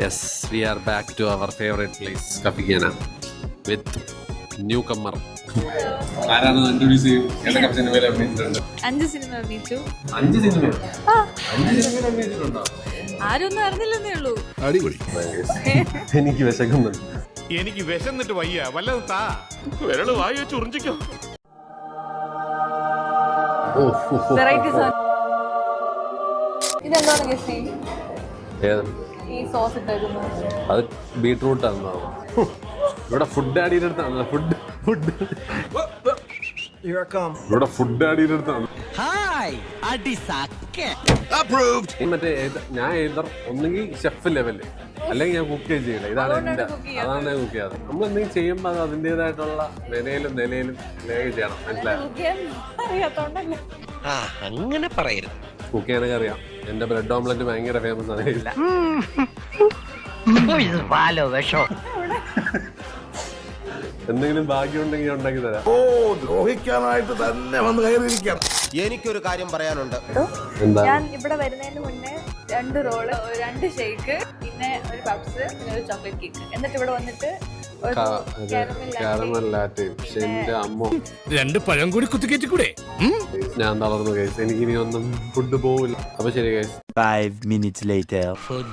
Yes, we are back to our favorite place, Kafikana, with newcomer. ആരാണ് introduce ചെയ്യും? ഏതൊക്കെ സിനിമയിൽ അഭിനയിച്ചിട്ടുണ്ട്? 5 സിനിമ അഭിനയിച്ചു. 5 സിനിമ? 5 സിനിമയിൽ അഭിനയിച്ചിട്ടുണ്ടോ? ആരൊന്നും അറിഞ്ഞില്ലെന്നേ ഉള്ളൂ. അടിപൊളി. എനിക്ക് വിശക്കുന്നുണ്ട്. എനിക്ക് വിശന്നിട്ട് വയ്യ, വല്ലതും താ. വിരള് വായി വെച്ച് ഉറിഞ്ചിക്കോ. വെറൈറ്റി സാധനം. ഇതെന്താണ് ഗസ്റ്റി? ഈ സോസ് ഇട്ടേക്കുന്നത് അത് ബീട്രൂട്ട് ആണെന്നോ? ഇവിടെ ഫുഡ് ആഡിയുടെ അടുത്താണ്. ഇവിടെ ഫുഡ് ആഡിയുടെ അടുത്താണ്. മറ്റേ ഞാൻ ഒന്നെങ്കിൽ ഷെഫ് ലെവല് അല്ലെങ്കിൽ ഞാൻ കുക്ക് ചെയ്യില്ല. അതാണ് ഞാൻ കുക്ക് ചെയ്യാറ്. നമ്മൾ എന്തെങ്കിലും ചെയ്യുമ്പോൾ അത് അതിൻ്റെതായിട്ടുള്ള നിലയിലും ചെയ്യണം. മനസ്സിലായോ? അങ്ങനെ പറയരുത്. കുക്ക് ചെയ്യാനൊക്കെ അറിയാം. എന്റെ ബ്രെഡ് ഓംലെറ്റ് ഭയങ്കര ഫേമസ് ആണ്. എന്തെങ്കിലും ഭാഗ്യം ഉണ്ടെങ്കിൽ ഉണ്ടാക്കി തരാം. ഓ, ദ്രോഹിക്കാനായിട്ട് തന്നെ വന്ന് കയറിയിരിക്കാം. എനിക്കൊരു കാര്യം പറയാനുണ്ട്. എന്താ? ഞാൻ ഇവിടെ വരുന്നതിന് മുന്നേ 2 റോള്, 2 ഷേക്ക്, പിന്നെ ഒരു പപ്സ്, പിന്നെ ഒരു ചോക്ലേറ്റ് കേക്ക്. എന്നിട്ട് ഇവിടെ വന്നിട്ട് കാരമൽ ലാറ്റെ. പക്ഷെ എന്റെ അമ്മ 2 പഴം കൂടി കുത്തിക്കേറ്റി കൂടെ. ഞാൻ തളർന്നു കഴിച്ചു. എനിക്ക് ഇനി ഒന്നും ഫുഡ് പോവില്ല. അപ്പൊ ശരി കഴിച്ചു. 5 minutes later. Food.